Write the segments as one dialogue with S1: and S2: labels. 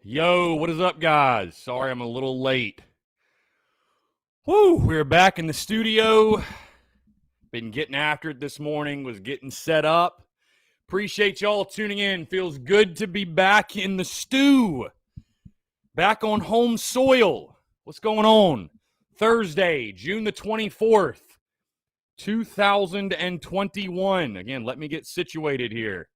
S1: Yo, what is up, guys? Sorry I'm a little late. Woo, we're back in the studio. Been getting after it this morning, was getting set up. Appreciate y'all tuning in. Feels good to be back in the stew. Back on home soil. What's going on? Thursday, June the 24th, 2021. Again, let me get situated here.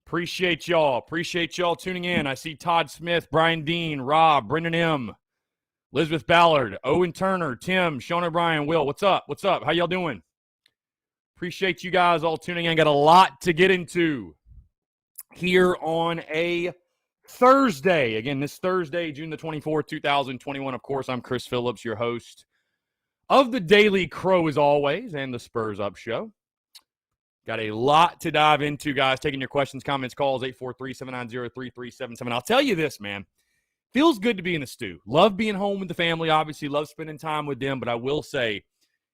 S1: Appreciate y'all. Appreciate y'all tuning in. I see Todd Smith, Brian Dean, Rob, Brendan M., Elizabeth Ballard, Owen Turner, Tim, Sean O'Brien, Will. What's up? What's up? How y'all doing? Appreciate you guys all tuning in. Got a lot to get into here on a Thursday. Again, this Thursday, June the 24th, 2021. Of course, I'm Chris Phillips, your host of the Daily Crow as always, and the Spurs Up Show. Got a lot to dive into, guys. Taking your questions, comments, calls, 843-790-3377. I'll tell you this, man. Feels good to be in the stew. Love being home with the family, obviously. Love spending time with them. But I will say,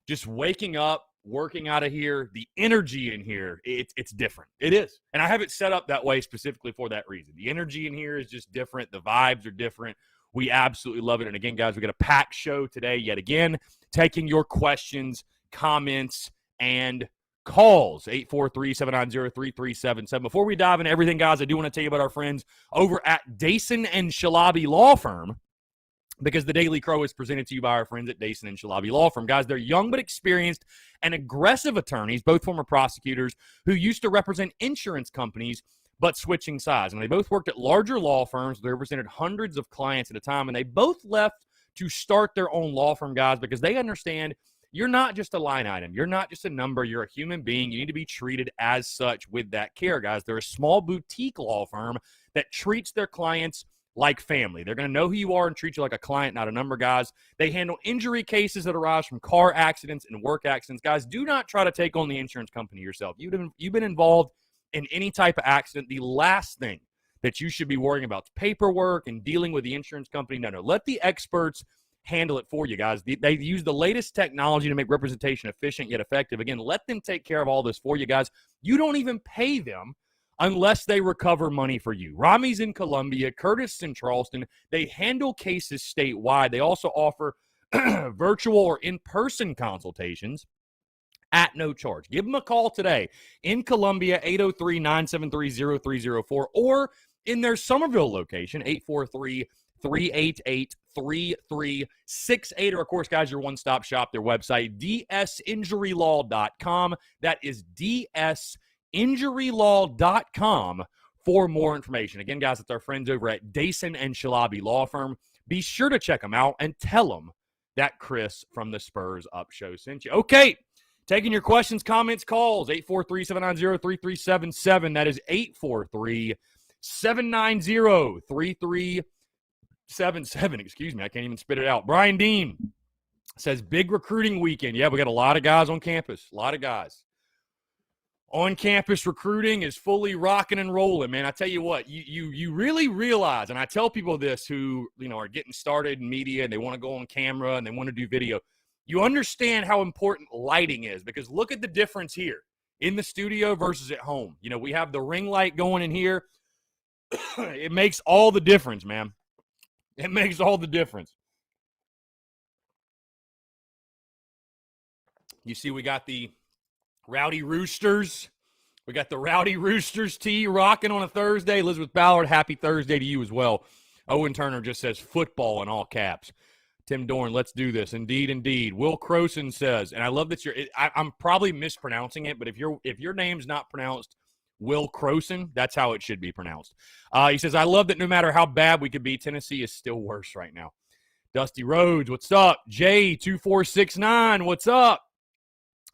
S1: just waking up, working out of here, the energy in here, it's different. It is. And I have it set up that way specifically for that reason. The energy in here is just different. The vibes are different. We absolutely love it. And again, guys, we got a packed show today yet again. Taking your questions, comments, and calls, 843-790-3377. Before we dive into everything, guys, I do want to tell you about our friends over at Dason and Shalabi Law Firm, because the Daily Crow is presented to you by our friends at Dason and Shalabi Law Firm. Guys, they're young but experienced and aggressive attorneys, both former prosecutors who used to represent insurance companies but switching sides. And they both worked at larger law firms. They represented hundreds of clients at a time, and they both left to start their own law firm, guys, because they understand you're not just a line item. You're not just a number. You're a human being. You need to be treated as such with that care, guys. They're a small boutique law firm that treats their clients like family. They're going to know who you are and treat you like a client, not a number, guys. They handle injury cases that arise from car accidents and work accidents. Guys, do not try to take on the insurance company yourself. You've been involved in any type of accident. The last thing that you should be worrying about is paperwork and dealing with the insurance company. No. Let the experts handle it for you, guys. They use the latest technology to make representation efficient yet effective. Again, let them take care of all this for you, guys. You don't even pay them unless they recover money for you. Rami's in Columbia, Curtis in Charleston. They handle cases statewide. They also offer virtual or in-person consultations at no charge. Give them a call today in Columbia, 803-973-0304, or in their Somerville location, 843-388-3368. Or, of course, guys, your one-stop shop, their website, dsinjurylaw.com. That is dsinjurylaw.com for more information. Again, guys, it's our friends over at Dason and Shalabi Law Firm. Be sure to check them out and tell them that Chris from the Spurs Up Show sent you. Okay, taking your questions, comments, calls, 843-790-3377. That is 843-790-3377. Excuse me, I can't even spit it out. Brian Dean says, big recruiting weekend. Yeah, we got a lot of guys on campus. A lot of guys. On-campus recruiting is fully rocking and rolling, man. I tell you what, you really realize, and I tell people this who, are getting started in media and they want to go on camera and they want to do video. You understand how important lighting is, because look at the difference here in the studio versus at home. We have the ring light going in here. It makes all the difference, man. It makes all the difference. You see, we got the Rowdy Roosters. We got the Rowdy Roosters tee rocking on a Thursday. Elizabeth Ballard, happy Thursday to you as well. Owen Turner just says football in all caps. Tim Dorn, let's do this. Indeed. Will Croson says, and I love that I'm probably mispronouncing it, but if your name's not pronounced Will Croson, that's how it should be pronounced. He says, I love that no matter how bad we could be, Tennessee is still worse right now. Dusty Rhodes, what's up? J2469, what's up?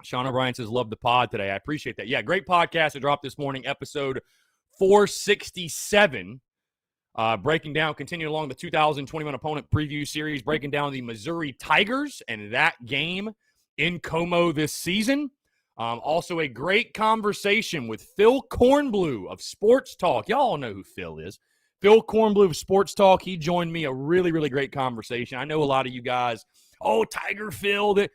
S1: Sean O'Brien says, love the pod today. I appreciate that. Yeah, great podcast to drop this morning, episode 467. Breaking down, continuing along the 2021 opponent preview series, breaking down the Missouri Tigers and that game in Como this season. Also, a great conversation with Phil Kornblue of Sports Talk. Y'all know who Phil is. Phil Kornblue of Sports Talk. He joined me. A really, really great conversation. I know a lot of you guys, Tiger Phil.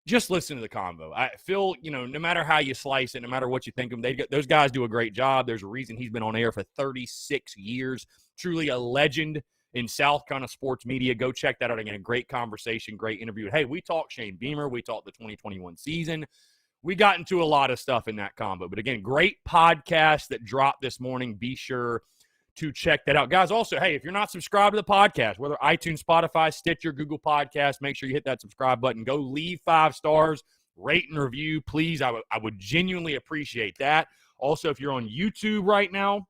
S1: Just listen to the convo. Phil, no matter how you slice it, no matter what you think of him, those guys do a great job. There's a reason he's been on air for 36 years. truly a legend in South Carolina sports media. Go check that out again. A great conversation, great interview. Hey, we talked Shane Beamer. We talked the 2021 season. We got into a lot of stuff in that combo. But again, great podcast that dropped this morning. Be sure to check that out. Guys, also, hey, if you're not subscribed to the podcast, whether iTunes, Spotify, Stitcher, Google Podcasts, make sure you hit that subscribe button. Go leave 5 stars, rate and review, please. I would genuinely appreciate that. Also, if you're on YouTube right now,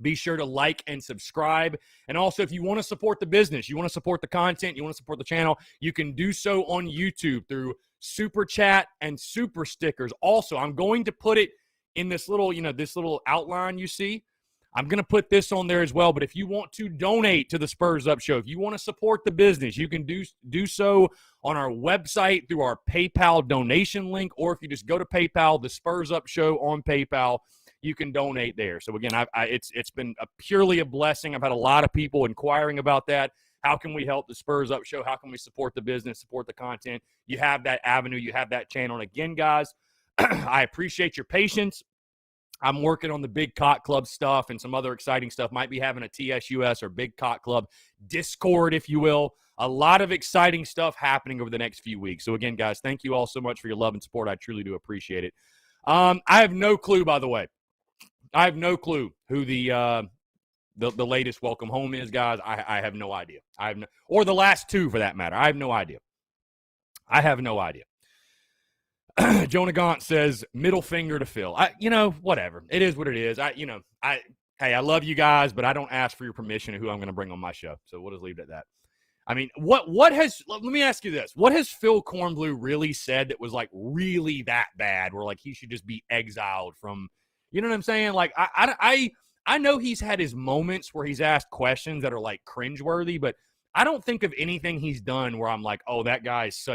S1: be sure to like and subscribe. And also, if you want to support the business, you want to support the content, you want to support the channel, you can do so on YouTube through Super Chat and Super Stickers. Also, I'm going to put it in this little, this little outline you see. I'm going to put this on there as well. But if you want to donate to the Spurs Up Show, if you want to support the business, you can do so on our website through our PayPal donation link, or if you just go to PayPal, the Spurs Up Show on PayPal, you can donate there. So again, it's been purely a blessing. I've had a lot of people inquiring about that. How can we help the Spurs Up Show? How can we support the business, support the content? You have that avenue. You have that channel. And again, guys, I appreciate your patience. I'm working on the Big Cock Club stuff and some other exciting stuff. Might be having a TSUS or Big Cock Club Discord, if you will. A lot of exciting stuff happening over the next few weeks. So again, guys, thank you all so much for your love and support. I truly do appreciate it. I have no clue, by the way. I have no clue who the latest welcome home is, guys. I have no idea. Or the last 2 for that matter. I have no idea. Jonah Gaunt says middle finger to Phil. Whatever. It is what it is. Hey, I love you guys, but I don't ask for your permission of who I'm going to bring on my show. So we'll just leave it at that. I mean, let me ask you this. What has Phil Kornblue really said that was like really that bad where like he should just be exiled from, you know what I'm saying? Like I know he's had his moments where he's asked questions that are like cringeworthy, but I don't think of anything he's done where I'm like, oh, that guy is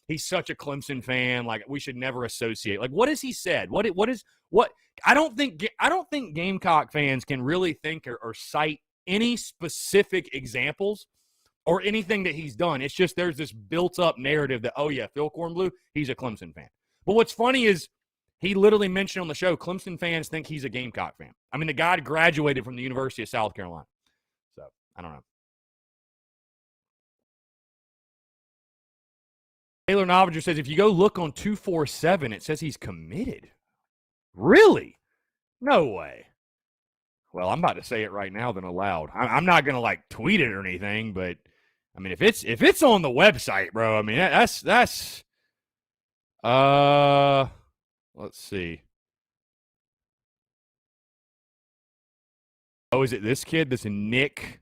S1: he's such a Clemson fan. Like we should never associate. Like what has he said? What I don't think Gamecock fans can really think or cite any specific examples or anything that he's done. It's just there's this built-up narrative that, oh, yeah, Phil Kornblue, he's a Clemson fan. But what's funny is he literally mentioned on the show, Clemson fans think he's a Gamecock fan. I mean, the guy graduated from the University of South Carolina. So, I don't know. Taylor Novinger says, if you go look on 247, it says he's committed. Really? No way. Well, I'm about to say it right now then aloud. I'm not going to, like, tweet it or anything, but, I mean, if it's on the website, bro, I mean, that's let's see. Oh, is it this kid? This Nick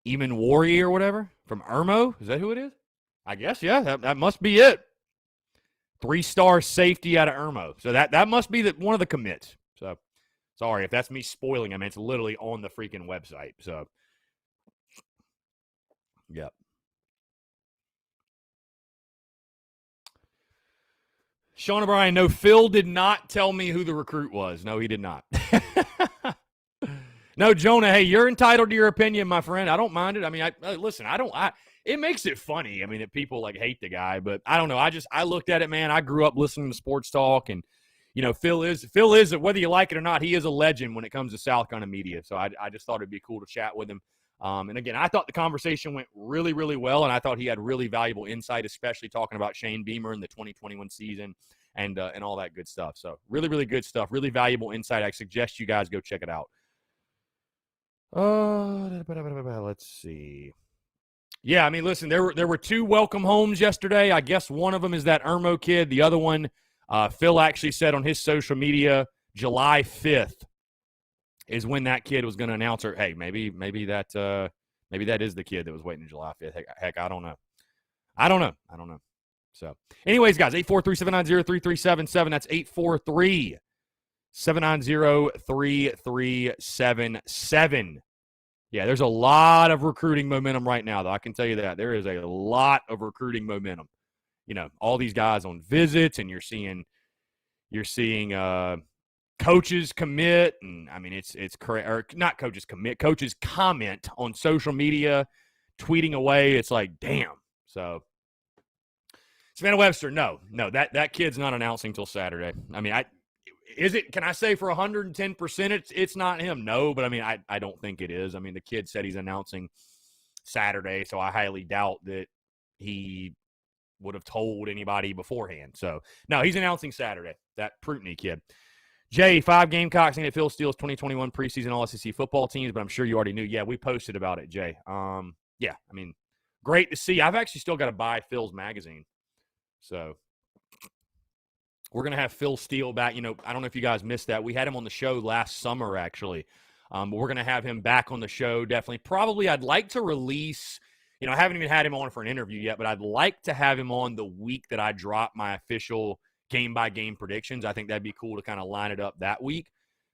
S1: Eamon Warrior or whatever from Irmo? Is that who it is? I guess, yeah. That must be it. 3-star safety out of Irmo. So that must be one of the commits. So, sorry if that's me spoiling him. It's literally on the freaking website. So, yep. Sean O'Brien, no, Phil did not tell me who the recruit was. No, he did not. No, Jonah, hey, you're entitled to your opinion, my friend. I don't mind it. I mean, listen, it makes it funny. I mean, that people like hate the guy, but I don't know. I looked at it, man. I grew up listening to sports talk, and Phil is whether you like it or not, he is a legend when it comes to South Carolina media. So I just thought it'd be cool to chat with him. And again, I thought the conversation went really, really well, and I thought he had really valuable insight, especially talking about Shane Beamer in the 2021 season and all that good stuff. So really, really good stuff. Really valuable insight. I suggest you guys go check it out. Let's see. Yeah, I mean, listen, there were 2 welcome homes yesterday. I guess one of them is that Irmo kid. The other one, Phil actually said on his social media, July 5th is when that kid was going to announce her. Hey, maybe that is the kid that was waiting on July 5th. Heck, I don't know. So, anyways, guys, 843-790-3377. That's 843-790-3377. Yeah, there's a lot of recruiting momentum right now, though. I can tell you that. There is a lot of recruiting momentum. All these guys on visits, and you're seeing coaches commit, and I mean it's correct, or not coaches commit, coaches comment on social media, tweeting away. It's like, damn. So Savannah Webster, no, that kid's not announcing till Saturday. I mean, is it? Can I say for 110% it's not him? No, but I mean, I don't think it is. I mean, the kid said he's announcing Saturday, so I highly doubt that he would have told anybody beforehand. So, no, he's announcing Saturday, that Prutney kid. Jay, 5 Gamecocks and Phil Steele's 2021 preseason All-SEC football teams, but I'm sure you already knew. Yeah, we posted about it, Jay. Yeah, I mean, great to see. I've actually still got to buy Phil's magazine. So we're going to have Phil Steele back. You know, I don't know if you guys missed that. We had him on the show last summer, actually. But we're going to have him back on the show, definitely. Probably I'd like to release, I haven't even had him on for an interview yet, but I'd like to have him on the week that I drop my official game-by-game predictions. I think that'd be cool to kind of line it up that week.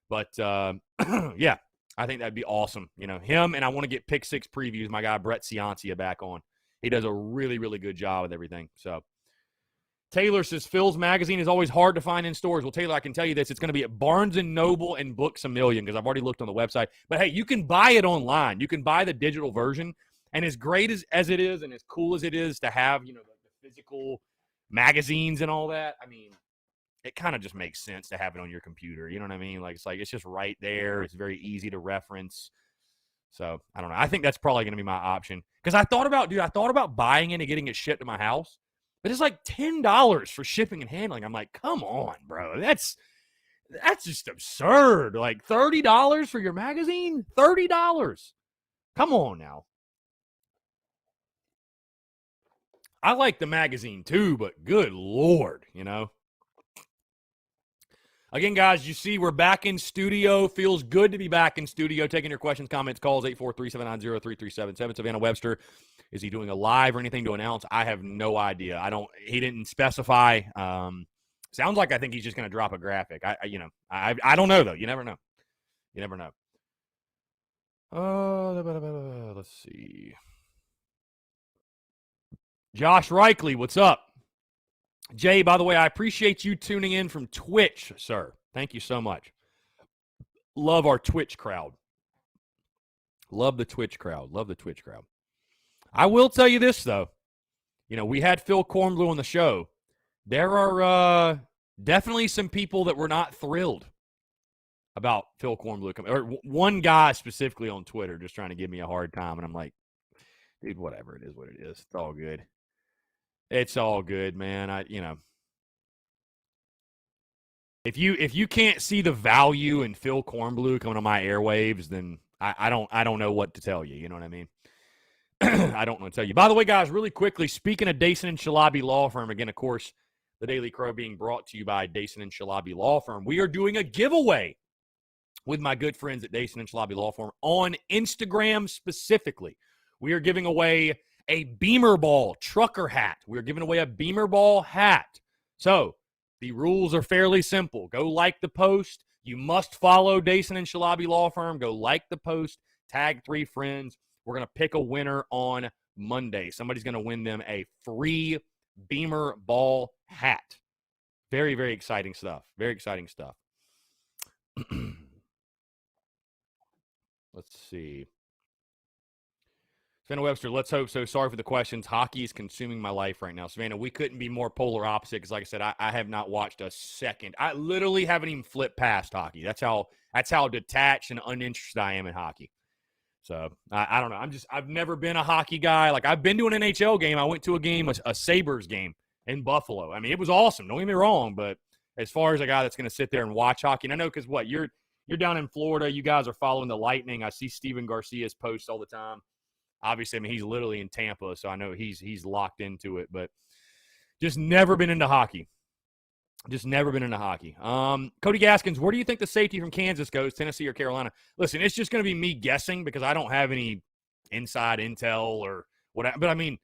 S1: But, yeah, I think that'd be awesome. Him, and I want to get Pick Six previews, my guy Brett Ciancia back on. He does a really, really good job with everything. So Taylor says, Phil's magazine is always hard to find in stores. Well, Taylor, I can tell you this. It's going to be at Barnes & Noble and Books A Million because I've already looked on the website. But, hey, you can buy it online. You can buy the digital version. And as great as it is and as cool as it is to have, the physical magazines and all that, I mean, it kind of just makes sense to have it on your computer. You know what I mean? It's just right there. It's very easy to reference. So, I don't know. I think that's probably going to be my option. Because I thought about buying it and getting it shipped to my house. But it's like $10 for shipping and handling. I'm like, come on, bro. That's just absurd. Like $30 for your magazine? $30. Come on now. I like the magazine too, but good Lord, Again, guys, you see we're back in studio. Feels good to be back in studio. Taking your questions, comments, calls, 843-790-3377. Savannah Webster, is he doing a live or anything to announce? I have no idea. He didn't specify. Sounds like I think he's just going to drop a graphic. I don't know, though. You never know. Let's see. Josh Reichley, what's up? Jay, by the way, I appreciate you tuning in from Twitch, sir. Thank you so much. Love our Twitch crowd. Love the Twitch crowd. I will tell you this, though. We had Phil Kornblue on the show. There are definitely some people that were not thrilled about Phil Kornblue coming. Or one guy specifically on Twitter just trying to give me a hard time, and I'm like, dude, whatever. It is what it is. It's all good. It's all good, man. If you can't see the value in Phil Kornblue coming on my airwaves, then I don't know what to tell you. You know what I mean? I don't know what to tell you. By the way, guys, really quickly, speaking of Dason and Shalabi Law Firm, again, of course, the Daily Crow being brought to you by Dason and Shalabi Law Firm. We are doing a giveaway with my good friends at Dason and Shalabi Law Firm on Instagram specifically. We are giving away a Beamer Ball trucker hat. We're giving away a Beamer Ball hat. So the rules are fairly simple. Go like the post. You must follow Dason and Shalabi Law Firm. Go like the post. Tag 3 friends. We're going to pick a winner on Monday. Somebody's going to win them a free Beamer Ball hat. Very, very exciting stuff. Let's see. Savannah Webster, let's hope so. Sorry for the questions. Hockey is consuming my life right now. Savannah, we couldn't be more polar opposite because, like I said, I have not watched a second. I literally haven't even flipped past hockey. That's how detached and uninterested I am in hockey. So, I don't know. I've never been a hockey guy. Like, I've been to an NHL game. I went to a game, a Sabres game in Buffalo. I mean, it was awesome. Don't get me wrong. But as far as a guy that's going to sit there and watch hockey, and I know because you're down in Florida. You guys are following the Lightning. I see Steven Garcia's posts all the time. Obviously, I mean, he's literally in Tampa, so I know he's locked into it, but just never been into hockey. Cody Gaskins, where do you think the safety from Kansas goes, Tennessee or Carolina? Listen, it's just going to be me guessing because I don't have any inside intel or whatever. But, I mean,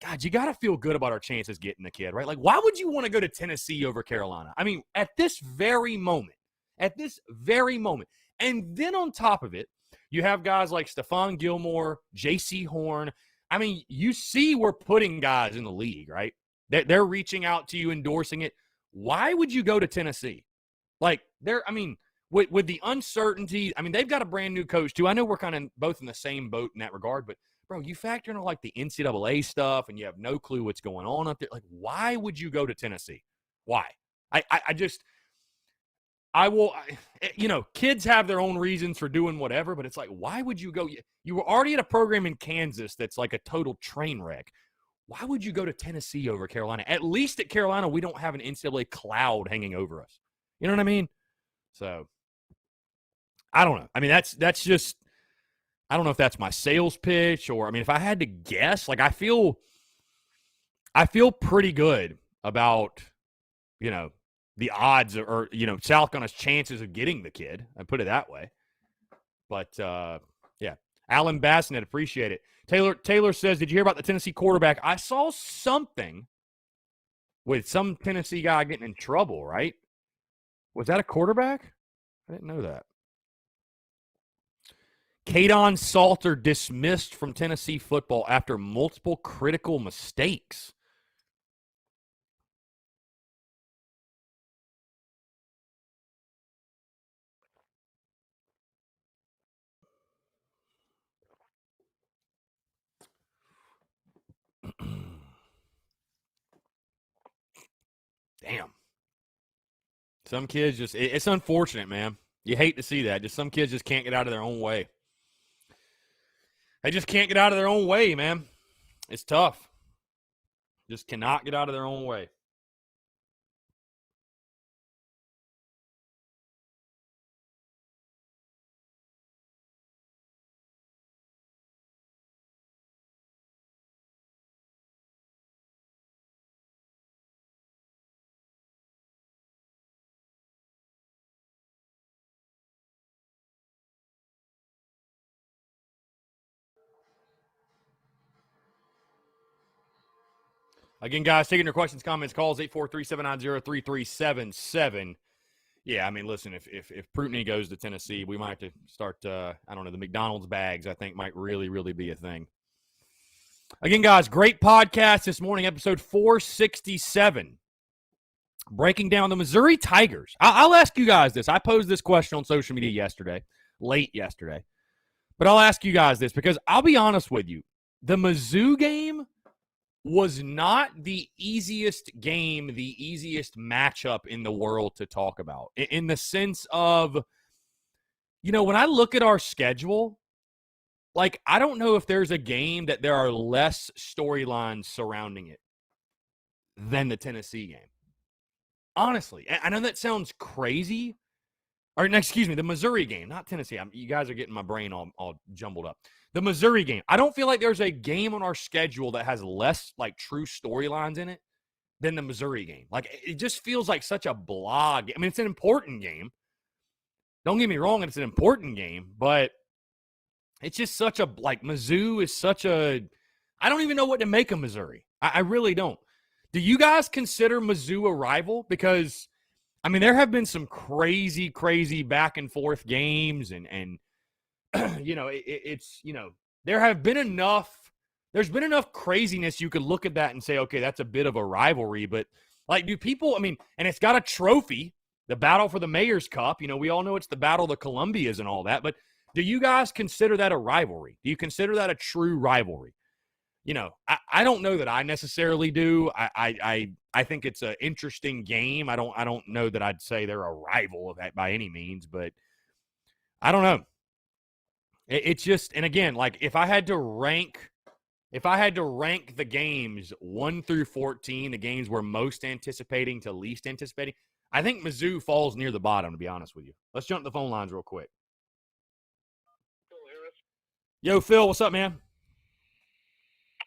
S1: God, you got to feel good about our chances getting the kid, right? Like, why would you want to go to Tennessee over Carolina? I mean, at this very moment. And then on top of it, you have guys like Stephon Gilmore, J.C. Horn. I mean, you see we're putting guys in the league, right? They're reaching out to you, endorsing it. Why would you go to Tennessee? Like, with the uncertainty, I mean, they've got a brand new coach, too. I know we're kind of both in the same boat in that regard, but, bro, you factor in, like, the NCAA stuff, and you have no clue what's going on up there. Like, why would you go to Tennessee? Why? kids have their own reasons for doing whatever, but it's like, why would you go? You were already at a program in Kansas that's like a total train wreck. Why would you go to Tennessee over Carolina? At least at Carolina, we don't have an NCAA cloud hanging over us. You know what I mean? So, I don't know. I mean, that's just, I don't know if that's my sales pitch or, I mean, if I had to guess, like I feel pretty good about, the odds or, South Carolina's chances of getting the kid. I put it that way. But, yeah. Alan Bassnett, appreciate it. Taylor says, did you hear about the Tennessee quarterback? I saw something with some Tennessee guy getting in trouble, right? Was that a quarterback? I didn't know that. Kadon Salter dismissed from Tennessee football after multiple critical mistakes. Damn. Some kids just, it's unfortunate, man. You hate to see that. Just some kids just can't get out of their own way. They just can't get out of their own way, man. It's tough. Just cannot get out of their own way. Again, guys, taking your questions, comments, calls, 843-790-3377. Yeah, I mean, listen, if Prutney goes to Tennessee, we might have to start, I don't know, the McDonald's bags, I think, might really, really be a thing. Again, guys, great podcast this morning, episode 467. Breaking down the Missouri Tigers. I'll ask you guys this. I posed this question on social media late yesterday. But I'll ask you guys this because I'll be honest with you. The Mizzou game was not the easiest game, the easiest matchup in the world to talk about. In the sense of, when I look at our schedule, like, I don't know if there's a game that there are less storylines surrounding it than the Tennessee game. Honestly, I know that sounds crazy. Or, excuse me, the Missouri game, not Tennessee. You guys are getting my brain all jumbled up. The Missouri game. I don't feel like there's a game on our schedule that has less, like, true storylines in it than the Missouri game. Like, it just feels like such a blah. I mean, it's an important game. Don't get me wrong, it's an important game, but it's just such a, like, Mizzou is such a, I don't even know what to make of Missouri. I really don't. Do you guys consider Mizzou a rival? Because, I mean, there have been some crazy, crazy back and forth games and there have been there's been enough craziness you could look at that and say, okay, that's a bit of a rivalry. But, like, do people, I mean, and it's got a trophy, the battle for the Mayor's Cup. We all know it's the Battle of the Columbias and all that. But do you guys consider that a rivalry? Do you consider that a true rivalry? I don't know that I necessarily do. I think it's an interesting game. I don't know that I'd say they're a rival of that by any means, but I don't know. It's just, and again, like, if I had to rank the games 1 through 14, the games we're most anticipating to least anticipating, I think Mizzou falls near the bottom, to be honest with you. Let's jump to the phone lines real quick.
S2: Phil Harris.
S1: Yo, Phil, what's up, man?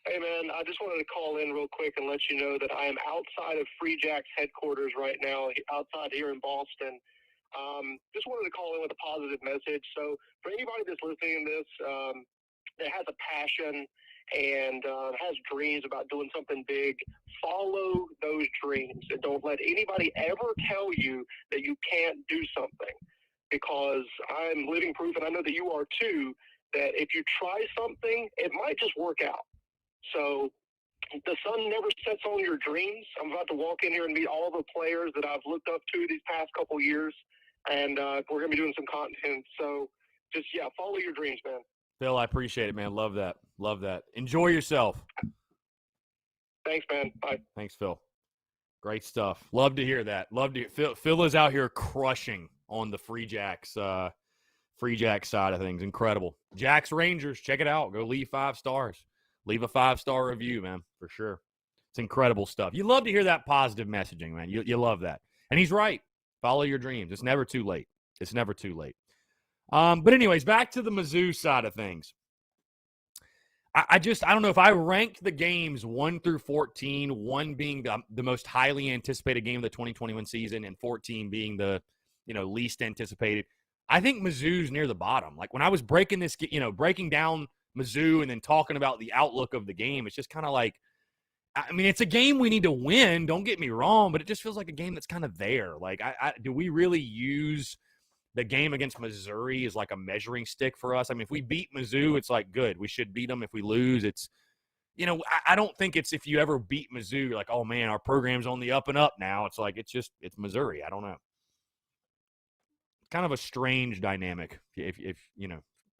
S2: Hey, man, I just wanted to call in real quick and let you know that I am outside of Free Jacks headquarters right now, outside here in Boston. Just wanted to call in with a positive message. So for anybody that's listening to this that has a passion and has dreams about doing something big, follow those dreams and don't let anybody ever tell you that you can't do something, because I'm living proof, and I know that you are too, that if you try something, it might just work out. So the sun never sets on your dreams. I'm about to walk in here and meet all the players that I've looked up to these past couple years, and we're going to be doing some content. So just, follow your dreams, man.
S1: Phil, I appreciate it, man. Love that. Love that. Enjoy yourself.
S2: Thanks, man. Bye.
S1: Thanks, Phil. Great stuff. Love to hear that. Phil is out here crushing on the Free Jacks side of things. Incredible. Jacks Rangers, check it out. Go leave 5 stars. Leave a 5-star review, man, for sure. It's incredible stuff. You love to hear that positive messaging, man. You love that. And he's right. Follow your dreams. It's never too late. It's never too late. But anyways, back to the Mizzou side of things. I don't know if I ranked the games 1 through 14, 1 being the most highly anticipated game of the 2021 season and 14 being the, least anticipated. I think Mizzou's near the bottom. Like when I was breaking down Mizzou and then talking about the outlook of the game, it's just kind of like, I mean, it's a game we need to win. Don't get me wrong, but it just feels like a game that's kind of there. Like, do we really use the game against Missouri as like a measuring stick for us? I mean, if we beat Mizzou, it's like good. We should beat them. If we lose, it's, I don't think it's if you ever beat Mizzou, you're like, oh man, our program's on the up and up now. It's like it's Missouri. I don't know. Kind of a strange dynamic. If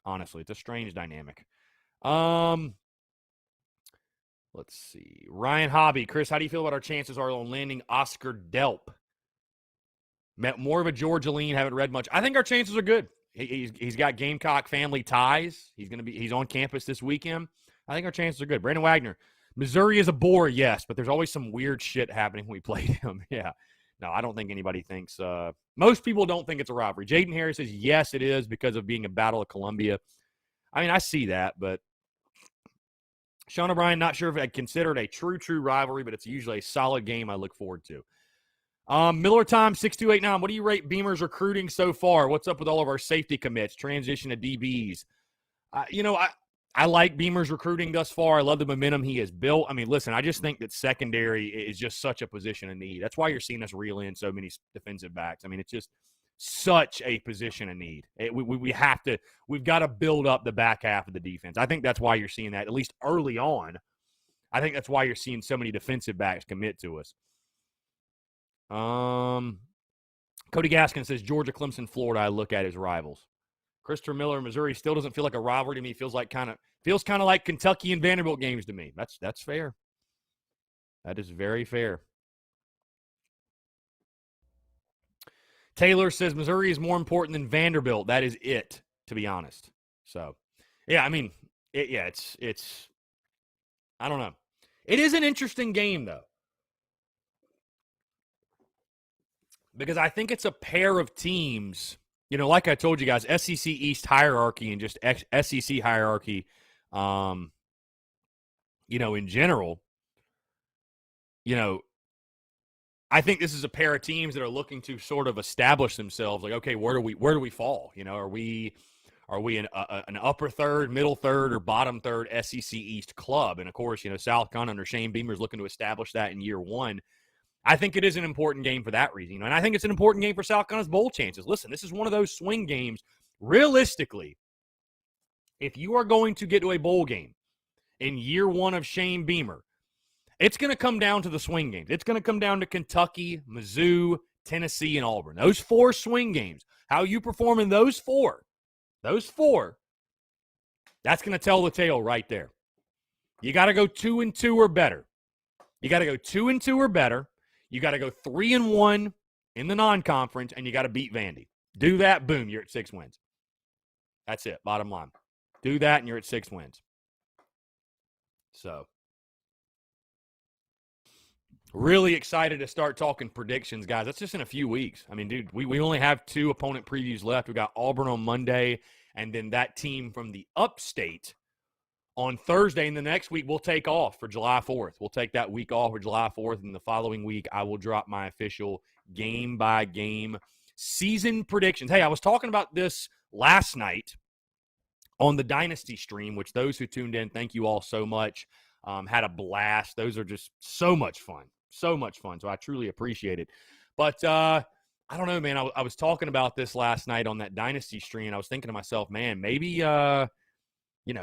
S1: honestly, it's a strange dynamic. Let's see. Ryan Hobby. Chris, how do you feel about our chances are on landing Oscar Delp? More of a Georgia lean. Haven't read much. I think our chances are good. He's got Gamecock family ties. He's on campus this weekend. I think our chances are good. Brandon Wagner. Missouri is a bore, yes, but there's always some weird shit happening when we play him. Yeah. No, I don't think anybody thinks most people don't think it's a rivalry. Jaden Harris says, yes, it is because of being a Battle of Columbia. I mean, I see that, but Sean O'Brien, not sure if I'd consider it a true rivalry, but it's usually a solid game I look forward to. Miller Time 6289. What do you rate Beamer's recruiting so far? What's up with all of our safety commits, transition to DBs? I like Beamer's recruiting thus far. I love the momentum he has built. I mean, listen, I just think that secondary is just such a position of need. That's why you're seeing us reel in so many defensive backs. I mean, it's just such a position of need. We've got to build up the back half of the defense. I think that's why you're seeing that, at least early on. I think that's why you're seeing so many defensive backs commit to us. Cody Gaskin says, Georgia, Clemson, Florida, I look at as rivals. Christopher Miller, Missouri still doesn't feel like a rivalry to me. Feels kind of like Kentucky and Vanderbilt games to me. That's fair. That is very fair. Taylor says Missouri is more important than Vanderbilt. That is it, to be honest. So, yeah, I mean, it's I don't know. It is an interesting game, though. Because I think it's a pair of teams, like I told you guys, SEC East hierarchy and just SEC hierarchy, in general, I think this is a pair of teams that are looking to sort of establish themselves. Like, okay, where do we fall? Are we an upper third, middle third, or bottom third SEC East club? And of course, South Carolina under Shane Beamer is looking to establish that in year one. I think it is an important game for that reason. And I think it's an important game for South Carolina's bowl chances. Listen, this is one of those swing games. Realistically, if you are going to get to a bowl game in year one of Shane Beamer, it's going to come down to the swing games. It's going to come down to Kentucky, Mizzou, Tennessee, and Auburn. Those 4 swing games. How you perform in those four, that's going to tell the tale right there. You got to go 2-2 or better. You got to go 2-2 or better. You got to go 3-1 in the non-conference, and you got to beat Vandy. Do that, boom, you're at 6 wins. That's it, bottom line. Do that, and you're at 6 wins. So, really excited to start talking predictions, guys. That's just in a few weeks. I mean, dude, we only have 2 opponent previews left. We got Auburn on Monday, and then that team from the upstate on Thursday. And the next week, we'll take off for July 4th. We'll take that week off for July 4th, and the following week, I will drop my official game-by-game season predictions. Hey, I was talking about this last night on the Dynasty stream, which those who tuned in, thank you all so much. Had a blast. Those are just so much fun. So much fun. So I truly appreciate it. But I don't know, man. I was talking about this last night on that Dynasty stream. I was thinking to myself, man, maybe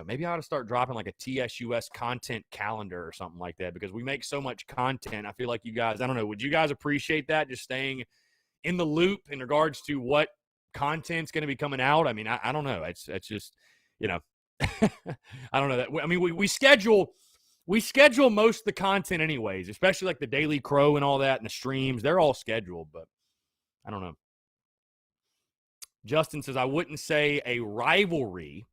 S1: maybe I ought to start dropping like a TSUS content calendar or something like that, because we make so much content. I feel like you guys, I don't know, would you guys appreciate that? Just staying in the loop in regards to what content's going to be coming out. I mean, I don't know. It's just, I don't know that. I mean, we schedule most of the content anyways, especially like the Daily Crow and all that and the streams. They're all scheduled, but I don't know. Justin says, I wouldn't say a rivalry.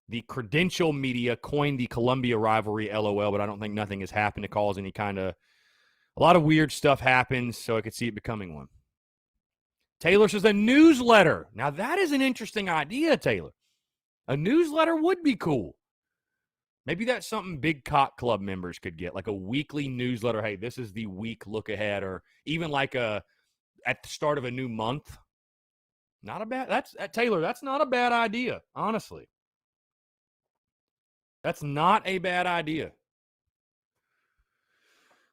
S1: The credential media coined the Columbia rivalry, LOL, but I don't think nothing has happened to cause any kind of – a lot of weird stuff happens, so I could see it becoming one. Taylor says a newsletter. Now, that is an interesting idea, Taylor. A newsletter would be cool. Maybe that's something Big Cock Club members could get, like a weekly newsletter. Hey, this is the week look ahead, or even like at the start of a new month. Not a bad – Taylor, that's not a bad idea, honestly. That's not a bad idea.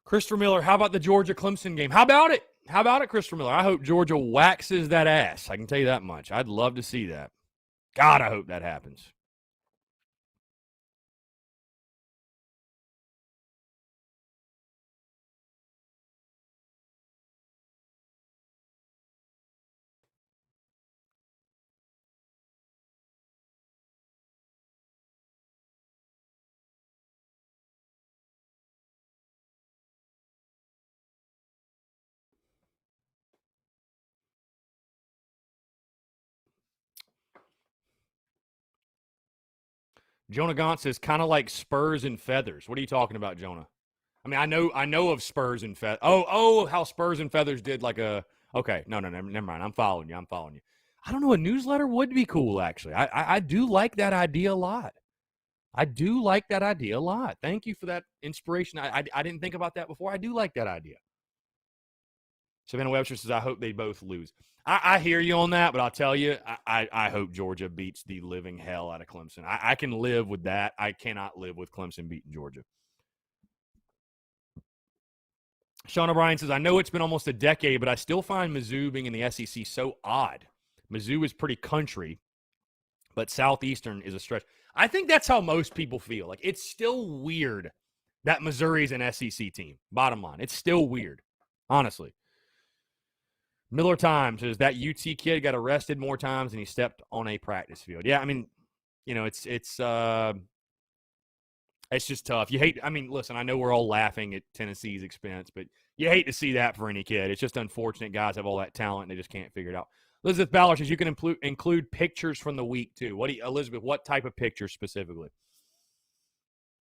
S1: Christopher Miller, how about the Georgia-Clemson game? How about it? How about it, Christopher Miller? I hope Georgia waxes that ass. I can tell you that much. I'd love to see that. God, I hope that happens. Jonah Gaunt says, kind of like Spurs and Feathers. What are you talking about, Jonah? I mean, I know of Spurs and Feathers. Oh, how Spurs and Feathers did like a – okay, no, never mind. I'm following you. I don't know. A newsletter would be cool, actually. I do like that idea a lot. Thank you for that inspiration. I didn't think about that before. I do like that idea. Savannah Webster says, I hope they both lose. I hear you on that, but I'll tell you, I hope Georgia beats the living hell out of Clemson. I can live with that. I cannot live with Clemson beating Georgia. Sean O'Brien says, I know it's been almost a decade, but I still find Mizzou being in the SEC so odd. Mizzou is pretty country, but Southeastern is a stretch. I think that's how most people feel. Like, it's still weird that Missouri's an SEC team. Bottom line, it's still weird, honestly. Miller Time says that UT kid got arrested more times than he stepped on a practice field. Yeah, I mean, you know, it's just tough. You hate – I mean, listen, I know we're all laughing at Tennessee's expense, but you hate to see that for any kid. It's just unfortunate guys have all that talent and they just can't figure it out. Elizabeth Ballard says you can include pictures from the week too. Elizabeth, what type of picture specifically?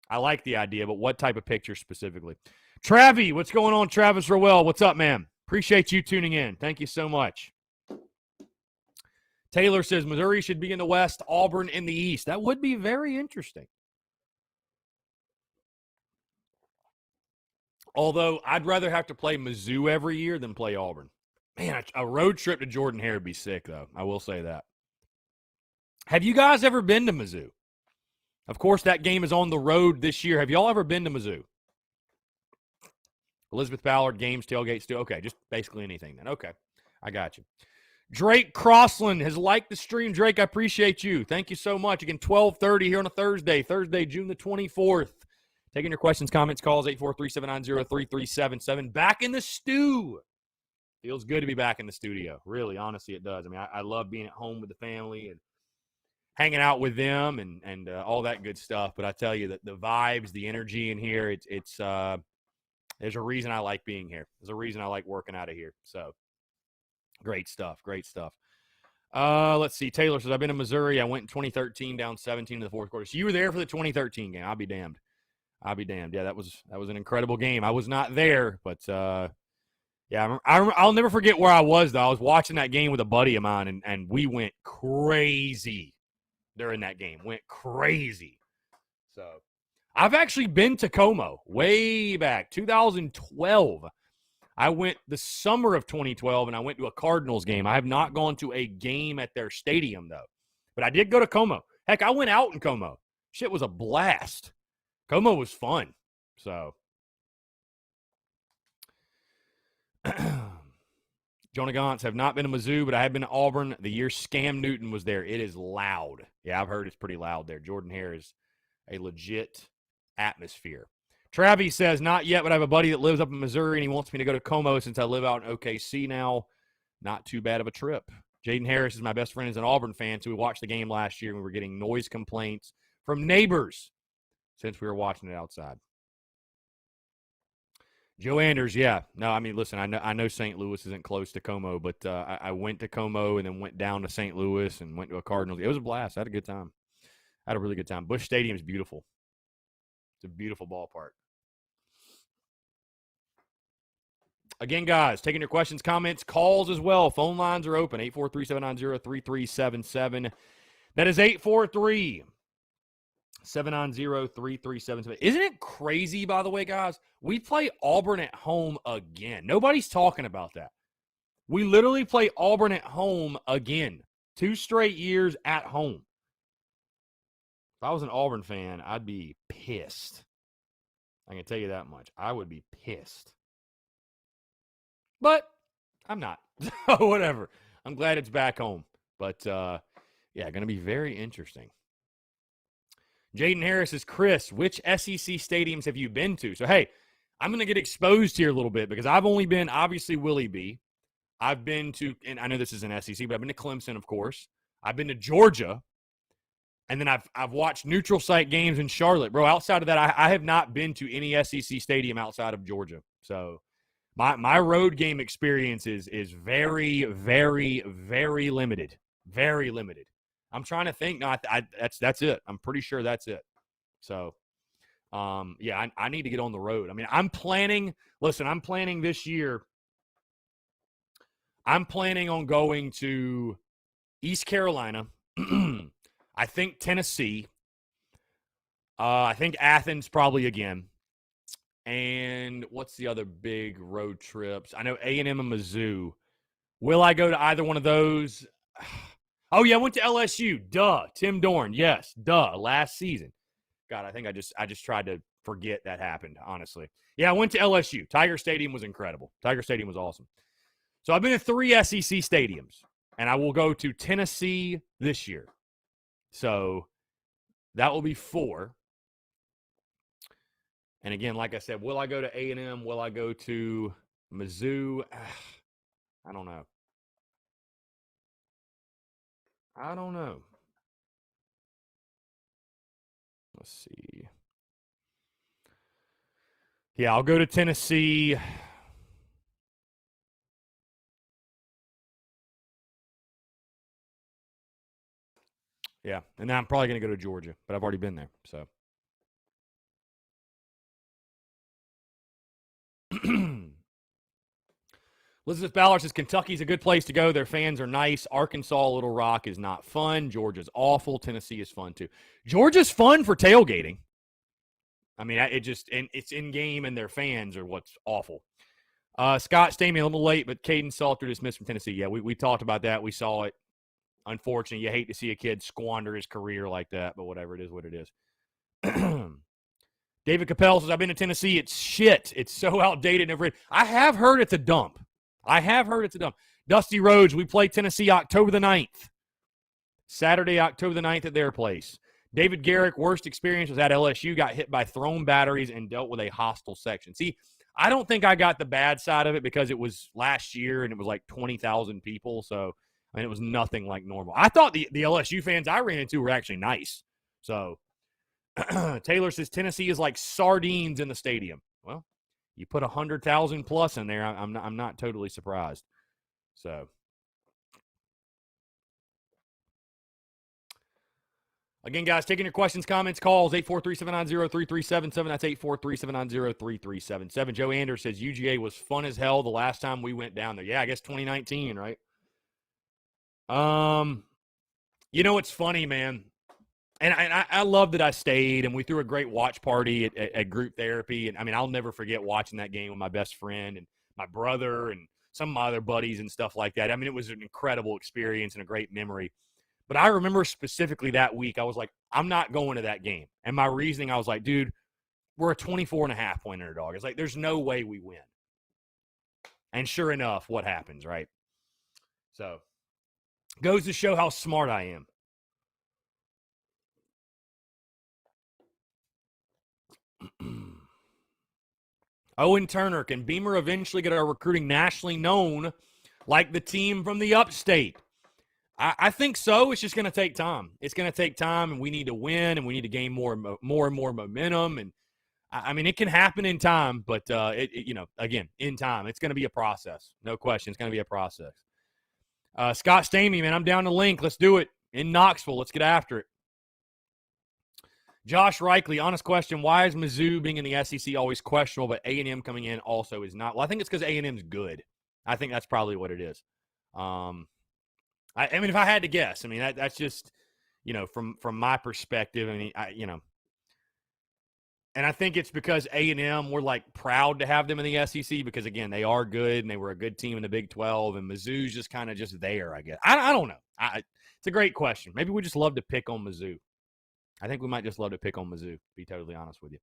S1: I like the idea, but what type of picture specifically? Travi, what's going on? Travis Rowell, what's up, man? Appreciate you tuning in. Thank you so much. Taylor says Missouri should be in the West, Auburn in the East. That would be very interesting. Although I'd rather have to play Mizzou every year than play Auburn. Man, a road trip to Jordan-Hare would be sick, though. I will say that. Have you guys ever been to Mizzou? Of course, that game is on the road this year. Have y'all ever been to Mizzou? Elizabeth Ballard, games, tailgates, too. Okay, just basically anything then. Okay, I got you. Drake Crossland has liked the stream. Drake, I appreciate you. Thank you so much. Again, 12:30 here on a Thursday, June the 24th. Taking your questions, comments, calls, 843-790-3377. Back in the stew. Feels good to be back in the studio. Really, honestly, it does. I mean, I love being at home with the family and hanging out with them and all that good stuff. But I tell you that the vibes, the energy in here, it's there's a reason I like being here. There's a reason I like working out of here. So great stuff. Let's see. Taylor says, I've been in Missouri. I went in 2013 down 17 in the fourth quarter. So you were there for the 2013 game. I'll be damned. Yeah, that was an incredible game. I was not there, but yeah, I'll never forget where I was, though. I was watching that game with a buddy of mine, and we went crazy during that game. Went crazy. So I've actually been to Como way back, 2012. I went the summer of 2012, and I went to a Cardinals game. I have not gone to a game at their stadium, though. But I did go to Como. Heck, I went out in Como. Shit was a blast. Como was fun. So Jonah Gauntz, have not been to Mizzou, but I have been to Auburn the year Scam Newton was there. It is loud. Yeah, I've heard it's pretty loud there. Jordan-Hare is a legit atmosphere. Travis says, not yet, but I have a buddy that lives up in Missouri, and he wants me to go to Como since I live out in OKC now. Not too bad of a trip. Jaden Harris is my best friend, is an Auburn fan, so we watched the game last year, and we were getting noise complaints from neighbors since we were watching it outside. Joe Anders, yeah. No, I mean, listen, I know St. Louis isn't close to Como, but I went to Como and then went down to St. Louis and went to a Cardinals. It was a blast. I had a good time. I had a really good time. Busch Stadium is beautiful. It's a beautiful ballpark. Again, guys, taking your questions, comments, calls as well. Phone lines are open, 843-790-3377. That is 843-790-3377. Isn't it crazy, by the way, guys? We play Auburn at home again. Nobody's talking about that. We literally play Auburn at home again. 2 straight years at home. If I was an Auburn fan, I'd be pissed. I can tell you that much. I would be pissed. But I'm not. Whatever. I'm glad it's back home. But, yeah, going to be very interesting. Jaden Harris is Chris. Which SEC stadiums have you been to? So, hey, I'm going to get exposed here a little bit because I've only been, obviously, Willie B. I've been to, and I know this is an SEC, but I've been to Clemson, of course. I've been to Georgia. And then I've watched neutral site games in Charlotte. Bro, outside of that, I have not been to any SEC stadium outside of Georgia. So my road game experience is very, very, very limited. Very limited. I'm trying to think. No, that's it. I'm pretty sure that's it. So, yeah, I need to get on the road. I mean, I'm planning this year. I'm planning on going to East Carolina. I think Tennessee. I think Athens probably again. And what's the other big road trips? I know A&M and Mizzou. Will I go to either one of those? Oh, yeah, I went to LSU. Duh. Tim Dorn. Yes. Duh. Last season. God, I think I just tried to forget that happened, honestly. Yeah, I went to LSU. Tiger Stadium was incredible. Tiger Stadium was awesome. So I've been to 3 SEC stadiums, and I will go to Tennessee this year. So that will be 4. And again, like I said, will I go to A&M? Will I go to Mizzou? I don't know. Let's see. Yeah, I'll go to Tennessee. Yeah, and then I'm probably going to go to Georgia, but I've already been there, so. Elizabeth Ballard says Kentucky's a good place to go. Their fans are nice. Arkansas, Little Rock is not fun. Georgia's awful. Tennessee is fun, too. Georgia's fun for tailgating. I mean, it's in-game, and their fans are what's awful. Scott Stamey, a little late, but Caden Salter dismissed from Tennessee. Yeah, we talked about that. We saw it. Unfortunately, you hate to see a kid squander his career like that, but whatever, it is what it is. David Capel says, I've been to Tennessee. It's shit. It's so outdated. I have heard it's a dump. Dusty Rhodes, we play Tennessee October the 9th. Saturday, October the 9th at their place. David Garrick, worst experience was at LSU, got hit by thrown batteries and dealt with a hostile section. See, I don't think I got the bad side of it because it was last year and it was like 20,000 people. So, I mean, it was nothing like normal. I thought the LSU fans I ran into were actually nice. So, Taylor says Tennessee is like sardines in the stadium. Well, you put 100,000 plus in there, I'm not totally surprised. So, again, guys, taking your questions, comments, calls, 843-790-3377. That's 843-790-3377. Joe Anders says UGA was fun as hell the last time we went down there. Yeah, I guess 2019, right? You know, it's funny, man. And I love that I stayed, and we threw a great watch party at group therapy. And, I mean, I'll never forget watching that game with my best friend and my brother and some of my other buddies and stuff like that. I mean, it was an incredible experience and a great memory. But I remember specifically that week, I was like, I'm not going to that game. And my reasoning, I was like, dude, we're a 24.5-point underdog. It's like, there's no way we win. And sure enough, what happens, right? So, goes to show how smart I am. Owen Turner, can Beamer eventually get our recruiting nationally known like the team from the upstate? I think so. It's just going to take time. It's going to take time, and we need to win, and we need to gain more and more momentum. And I mean, it can happen in time, but again, in time, it's going to be a process. No question, it's going to be a process. Scott Stamey, man, I'm down the link. Let's do it in Knoxville. Let's get after it. Josh Reichley, honest question: why is Mizzou being in the SEC always questionable, but A&M coming in also is not? Well, I think it's because A&M's good. I think that's probably what it is. I mean, if I had to guess, I mean that's just from my perspective. I mean, and I think it's because A&M, we're like proud to have them in the SEC because, again, they are good and they were a good team in the Big 12, and Mizzou's just kind of just there, I guess. I don't know. It's a great question. Maybe we just love to pick on Mizzou. I think we might just love to pick on Mizzou, to be totally honest with you.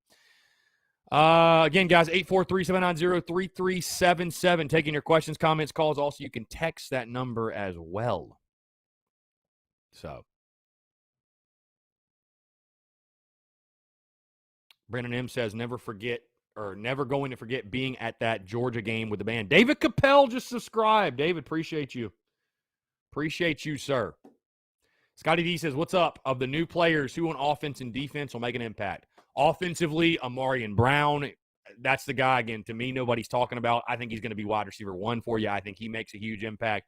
S1: Again, guys, 843-790-3377. Taking your questions, comments, calls. Also, you can text that number as well. So, Brandon M. says, never going to forget being at that Georgia game with the band. David Capel just subscribed. David, appreciate you. Appreciate you, sir. Scotty D says, what's up? Of the new players, who on offense and defense will make an impact? Offensively, Amarian Brown. That's the guy, again, to me, nobody's talking about. I think he's going to be wide receiver 1 for you. I think he makes a huge impact.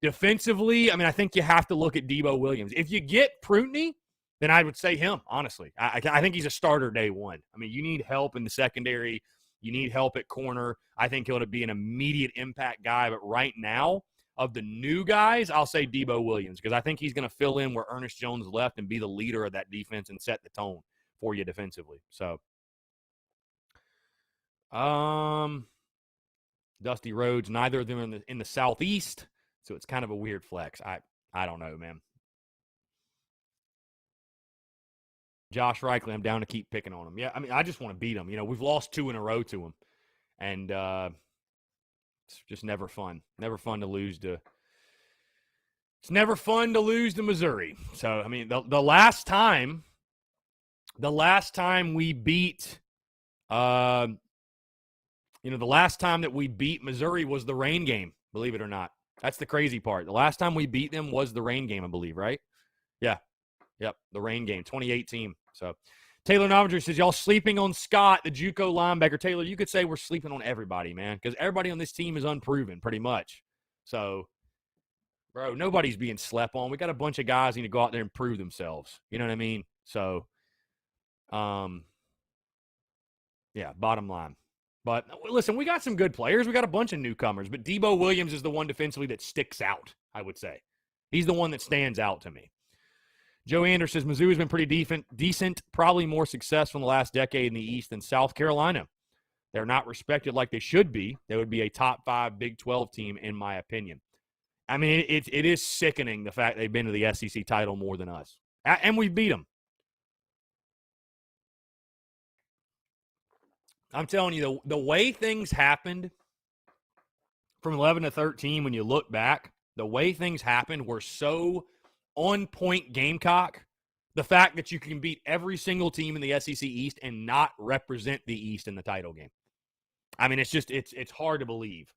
S1: Defensively, I mean, I think you have to look at Debo Williams. If you get Prutney, then I would say him, honestly. I think he's a starter day 1. I mean, you need help in the secondary. You need help at corner. I think he'll be an immediate impact guy. But right now, of the new guys, I'll say Debo Williams because I think he's going to fill in where Ernest Jones left and be the leader of that defense and set the tone for you defensively. So, Dusty Rhodes, neither of them in the Southeast, so it's kind of a weird flex. I don't know, man. Josh Reichley, I'm down to keep picking on him. Yeah, I mean, I just want to beat him. We've lost 2 in a row to him, and it's just never fun. Never fun to lose to. It's never fun to lose to Missouri. So I mean, the last time we beat, the last time that we beat Missouri was the rain game. Believe it or not, that's the crazy part. The last time we beat them was the rain game, I believe. Right? Yeah. Yep, the rain game, 2018. So, Taylor Novinger says, y'all sleeping on Scott, the JUCO linebacker. Taylor, you could say we're sleeping on everybody, man, because everybody on this team is unproven, pretty much. So, bro, nobody's being slept on. We got a bunch of guys who need to go out there and prove themselves. You know what I mean? So, yeah, bottom line. But, listen, we got some good players. We got a bunch of newcomers, but Debo Williams is the one defensively that sticks out, I would say. He's the one that stands out to me. Joe Anders says, Mizzou has been pretty decent, probably more successful in the last decade in the East than South Carolina. They're not respected like they should be. They would be a top 5 Big 12 team, in my opinion. I mean, it is sickening the fact they've been to the SEC title more than us. And we beat them. I'm telling you, the way things happened from 11 to 13, when you look back, the way things happened were so on-point Gamecock. The fact that you can beat every single team in the SEC East and not represent the East in the title game. I mean, it's hard to believe.